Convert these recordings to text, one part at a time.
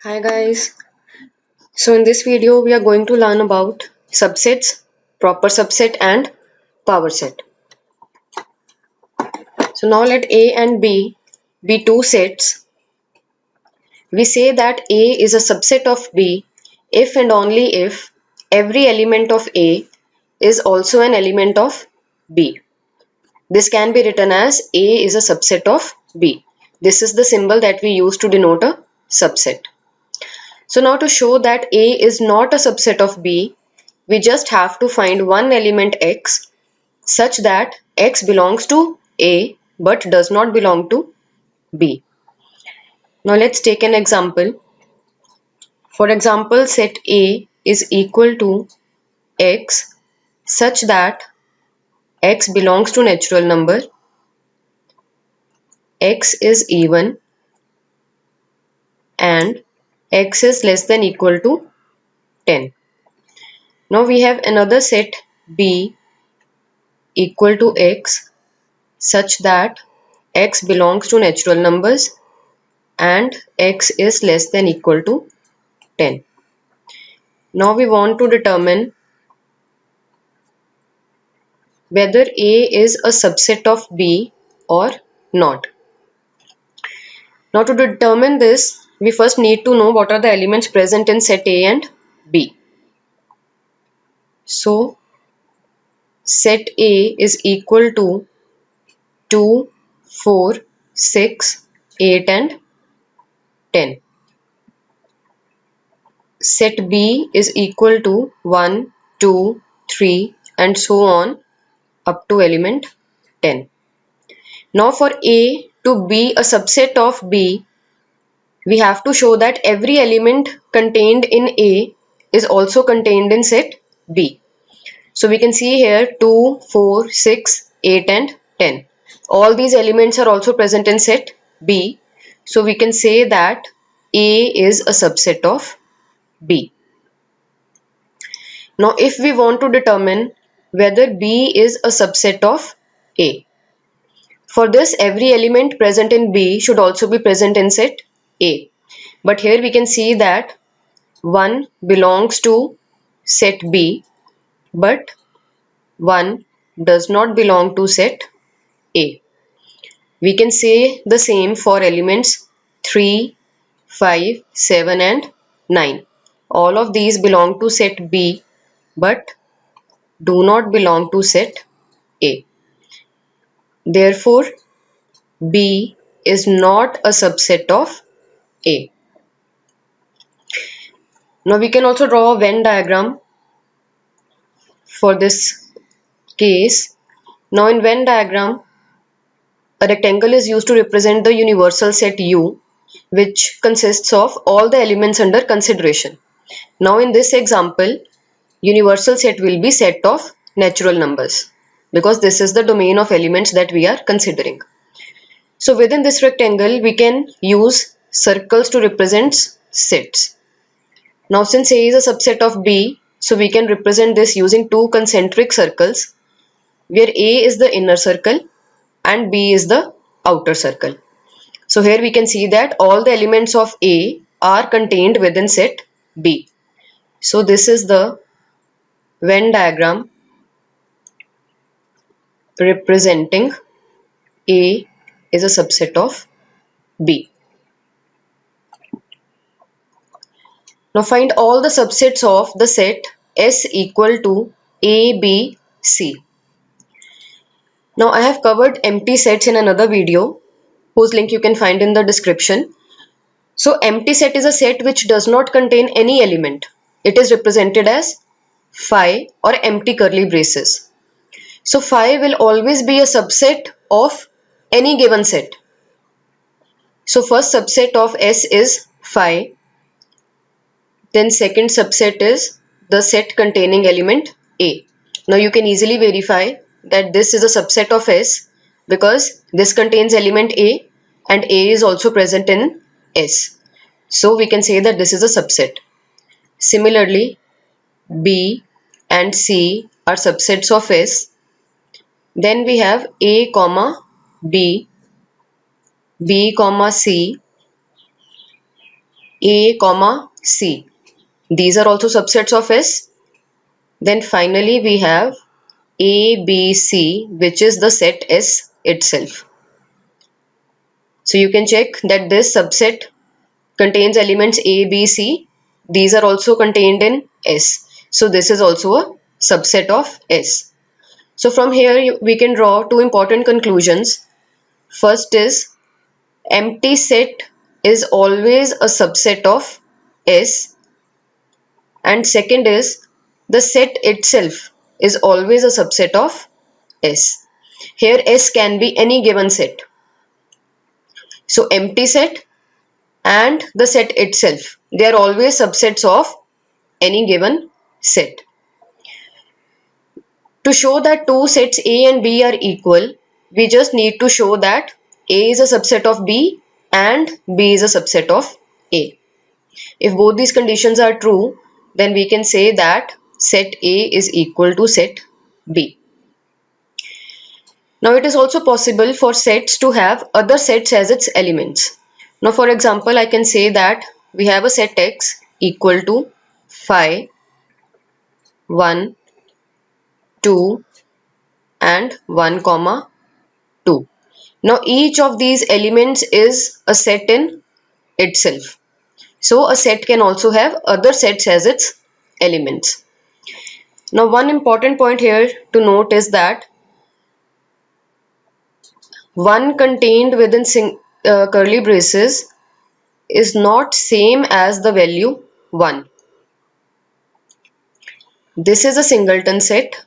Hi guys. So in this video we are going to learn about subsets, proper subset and power set. So now let A and B be two sets. We say that A is a subset of B if and only if every element of A is also an element of B. This can be written as A is a subset of B. This is the symbol that we use to denote a subset. So now to show that A is not a subset of B, we just have to find one element x such that x belongs to A but does not belong to B. Now let's take an example. For example, set A is equal to x such that x belongs to natural number, x is even, and x is less than equal to 10. Now we have another set B equal to x such that x belongs to natural numbers and x is less than equal to 10. Now we want to determine whether A is a subset of B or not. Now to determine this, we first need to know what are the elements present in set A and B. So set A is equal to 2, 4, 6, 8 and 10. Set B is equal to 1, 2, 3 and so on up to element 10. Now for A to be a subset of B, we have to show that every element contained in A is also contained in set B. So we can see here 2, 4, 6, 8 and 10. All these elements are also present in set B. So we can say that A is a subset of B. Now if we want to determine whether B is a subset of A, for this every element present in B should also be present in set A. But here we can see that 1 belongs to set B but 1 does not belong to set A. We can say the same for elements 3, 5, 7 and 9. All of these belong to set B but do not belong to set A. Therefore, B is not a subset of A. Now we can also draw a Venn diagram for this case. Now in Venn diagram, a rectangle is used to represent the universal set U, which consists of all the elements under consideration. Now in this example, universal set will be set of natural numbers because this is the domain of elements that we are considering. So within this rectangle, we can use circles to represent sets. Now since A is a subset of B, so we can represent this using two concentric circles where A is the inner circle and B is the outer circle. So here we can see that all the elements of A are contained within set B. So this is the Venn diagram representing A is a subset of B. Now find all the subsets of the set S equal to A, B, C. Now I have covered empty sets in another video whose link you can find in the description. So empty set is a set which does not contain any element. It is represented as phi or empty curly braces. So phi will always be a subset of any given set. So first subset of S is phi. Then second subset is the set containing element A. Now you can easily verify that this is a subset of S because this contains element A and A is also present in S. So we can say that this is a subset. Similarly, B and C are subsets of S. Then we have A, B, B, C, A, comma, C. These are also subsets of S. Then finally we have A, B, C, which is the set S itself. So you can check that this subset contains elements A, B, C. These are also contained in S. So this is also a subset of S. So from here we can draw two important conclusions. First is empty set is always a subset of S, and second is the set itself is always a subset of S. Here S can be any given set. So empty set and the set itself, they are always subsets of any given set. To show that two sets A and B are equal, we just need to show that A is a subset of B and B is a subset of A. If both these conditions are true, then we can say that set A is equal to set B. Now it is also possible for sets to have other sets as its elements. Now for example, I can say that we have a set X equal to phi 1, 2 and 1, 2. Now each of these elements is a set in itself. So a set can also have other sets as its elements. Now one important point here to note is that 1 contained within curly braces is not same as the value 1. This is a singleton set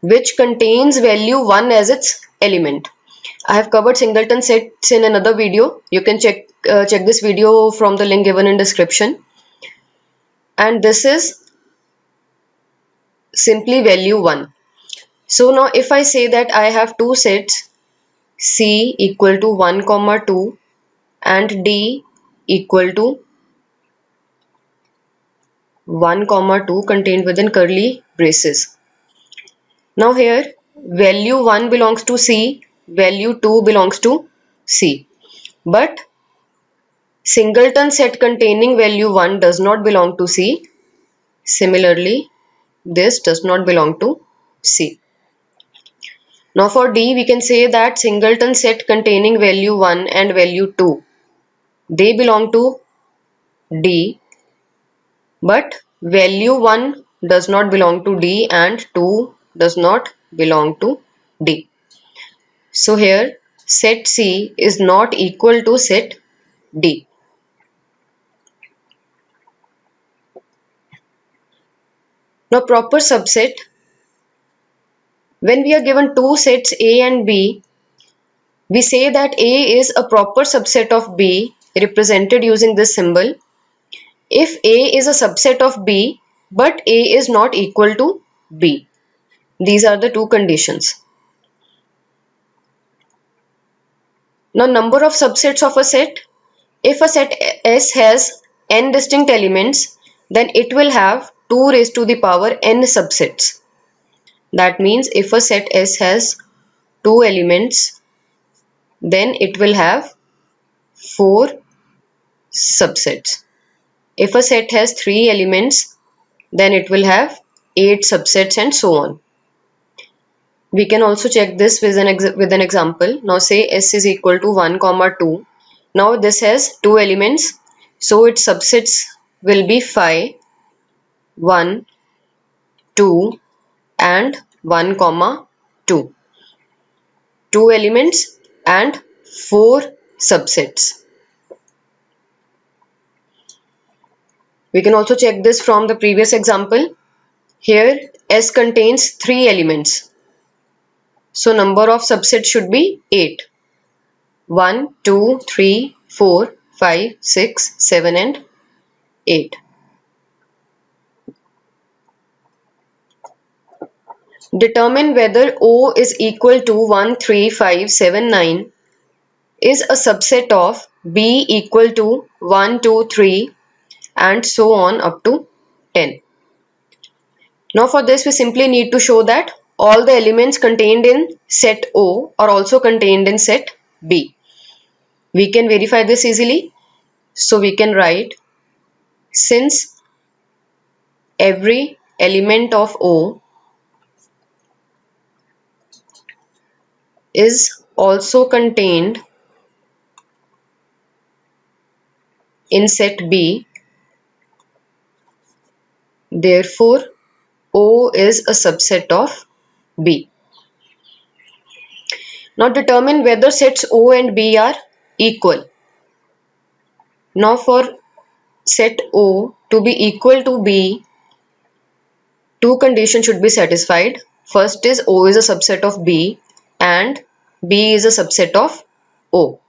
which contains value 1 as its element. I have covered singleton sets in another video. You can check this video from the link given in description. And this is simply value 1. So now if I say that I have two sets C equal to 1, 2 and D equal to 1, 2 contained within curly braces. Now here value 1 belongs to C, value 2 belongs to C. But singleton set containing value 1 does not belong to C. Similarly, this does not belong to C. Now for D, we can say that singleton set containing value 1 and value 2, they belong to D, but value 1 does not belong to D and 2 does not belong to D. So here set C is not equal to set D. Now proper subset, when we are given two sets A and B, we say that A is a proper subset of B represented using this symbol if A is a subset of B but A is not equal to B. These are the two conditions. Now number of subsets of a set. If a set S has n distinct elements, then it will have 2 raised to the power n subsets. That means if a set S has 2 elements, then it will have 4 subsets. If a set has 3 elements, then it will have 8 subsets and so on. We can also check this with an example. Now say S is equal to 1, 2. Now this has 2 elements, so its subsets will be phi 1, 2 and 1, 2. 2 elements and 4 subsets. We can also check this from the previous example. Here S contains 3 elements. So number of subsets should be 8. 1, 2, 3, 4, 5, 6, 7 and 8. Determine whether O is equal to 1, 3, 5, 7, 9 is a subset of B equal to 1, 2, 3 and so on up to 10. Now for this we simply need to show that all the elements contained in set O are also contained in set B. We can verify this easily. So we can write, since every element of O is also contained in set B, therefore O is a subset of B. Now determine whether sets O and B are equal. Now for set O to be equal to B, two conditions should be satisfied. First is O is a subset of B and B is a subset of O.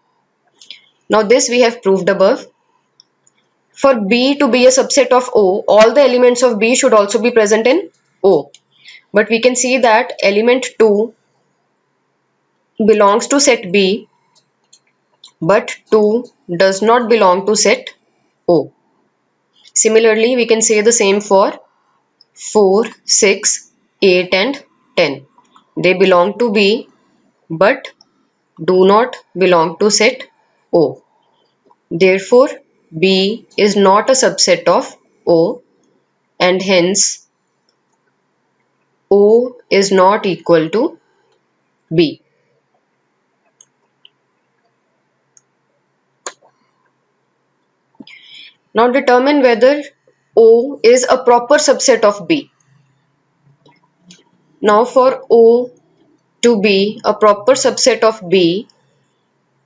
Now this we have proved above. For B to be a subset of O, all the elements of B should also be present in O. But we can see that element 2 belongs to set B, but 2 does not belong to set O. Similarly, we can say the same for 4, 6, 8 and 10. They belong to B but do not belong to set O. Therefore, B is not a subset of O and hence O is not equal to B. Now determine whether O is a proper subset of B. Now for O to be a proper subset of B,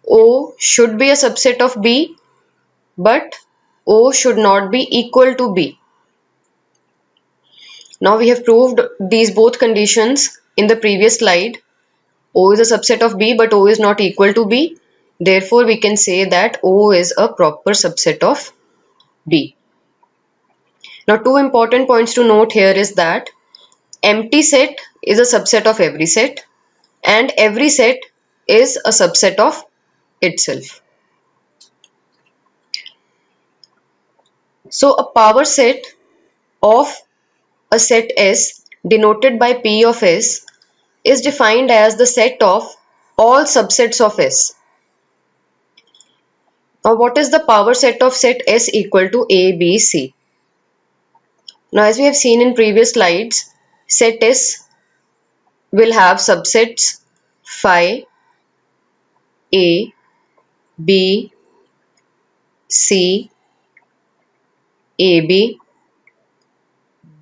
O should be a subset of B, but O should not be equal to B. Now we have proved these both conditions in the previous slide. O is a subset of B, but O is not equal to B. Therefore, we can say that O is a proper subset of B. Now, two important points to note here is that empty set is a subset of every set and every set is a subset of itself. So, a power set of a set S denoted by P of S is defined as the set of all subsets of S. Now, what is the power set of set S equal to A, B, C? Now, as we have seen in previous slides, set S will have subsets phi, A, B, C, AB,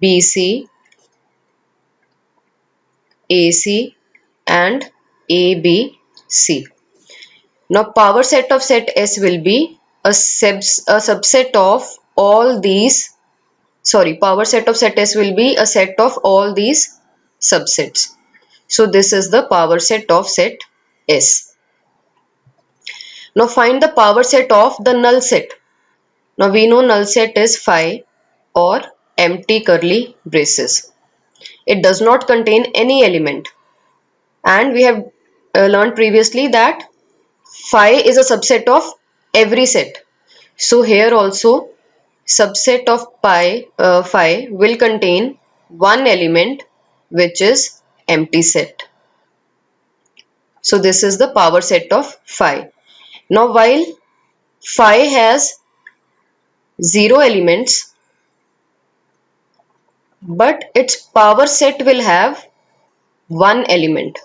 BC, AC and ABC. Now power set of set S will be a subset of all these, power set of set S will be a set of all these subsets. So this is the power set of set S. Now find the power set of the null set. Now we know null set is phi or empty curly braces. It does not contain any element, and we have learned previously that phi is a subset of every set. So here also subset of phi will contain one element which is empty set. So this is the power set of phi. Now while phi has 0 elements, but its power set will have one element.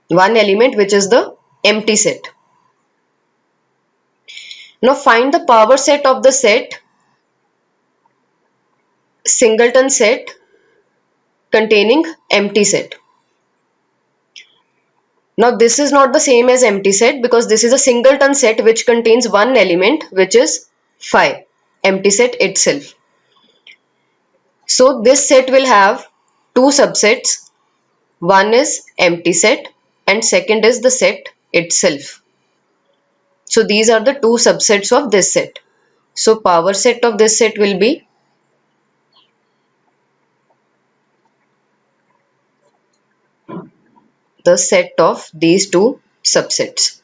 One element which is the empty set. Now find the power set of the set singleton set containing empty set. Now this is not the same as empty set because this is a singleton set which contains one element which is phi, empty set itself. So this set will have two subsets. One is empty set and second is the set itself. So these are the two subsets of this set. So power set of this set will be the set of these two subsets.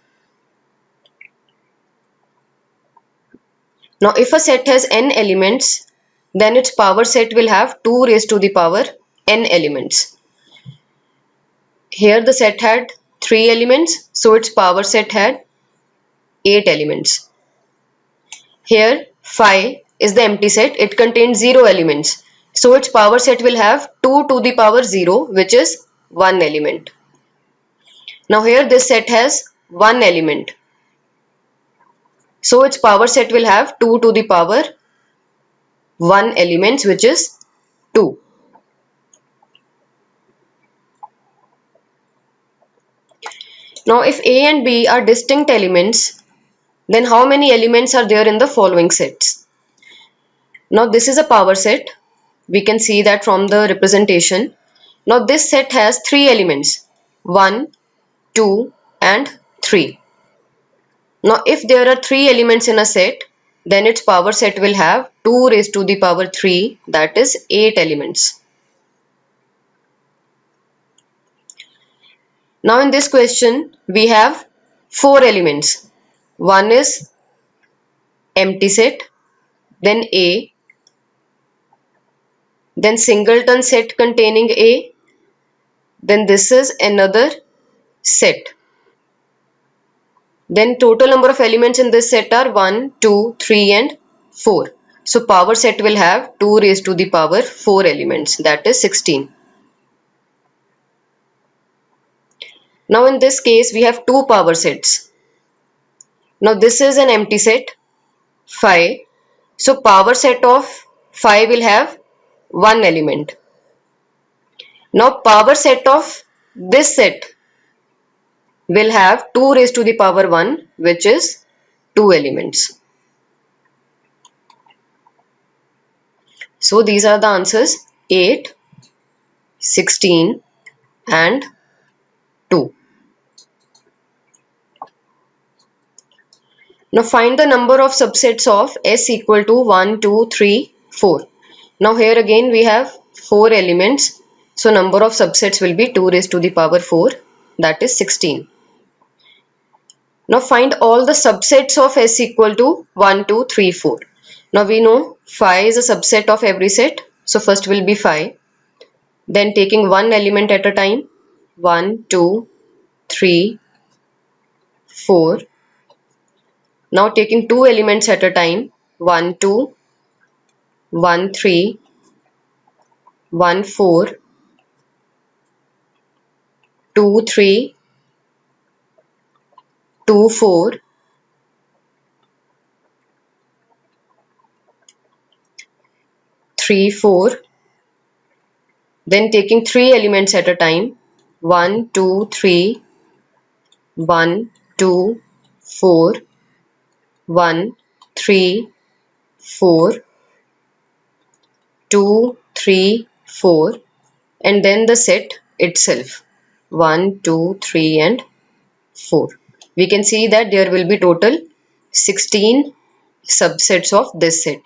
Now if a set has n elements, then its power set will have 2 raised to the power n elements. Here the set had 3 elements, so its power set had 8 elements. Here 5 is the empty set, it contains 0 elements. So its power set will have 2 to the power 0, which is 1 element. Now here this set has 1 element. So its power set will have 2 to the power 1 elements, which is 2. Now if A and B are distinct elements, then how many elements are there in the following sets? Now this is a power set. We can see that from the representation. Now this set has 3 elements, 1, 2 and 3. Now if there are 3 elements in a set, then its power set will have 2 raised to the power 3, that is 8 elements. Now in this question we have 4 elements. One is empty set, then A, then singleton set containing A, then this is another set. Then total number of elements in this set are 1, 2, 3 and 4. So power set will have 2 raised to the power 4 elements, that is 16. Now in this case we have 2 power sets. Now this is an empty set, 5. So power set of 5 will have 1 element. Now power set of this set will have 2 raised to the power 1, which is 2 elements. So these are the answers: 8, 16 and 2. Now find the number of subsets of S equal to 1, 2, 3, 4. Now here again we have 4 elements. So number of subsets will be 2 raised to the power 4, that is 16. Now find all the subsets of S equal to 1, 2, 3, 4. Now we know 5 is a subset of every set. So first will be 5. Then taking one element at a time. 1, 2, 3, 4. Now taking two elements at a time. 1, 2, 1, 3, 1, 4, 2, 3, 2, 4, 3, 4. Then taking 3 elements at a time. 1, 2, 3, 1, 2, 4, 1, 3, 4, 2, 3, 4, and then the set itself 1, 2, 3 and 4. We can see that there will be total 16 subsets of this set.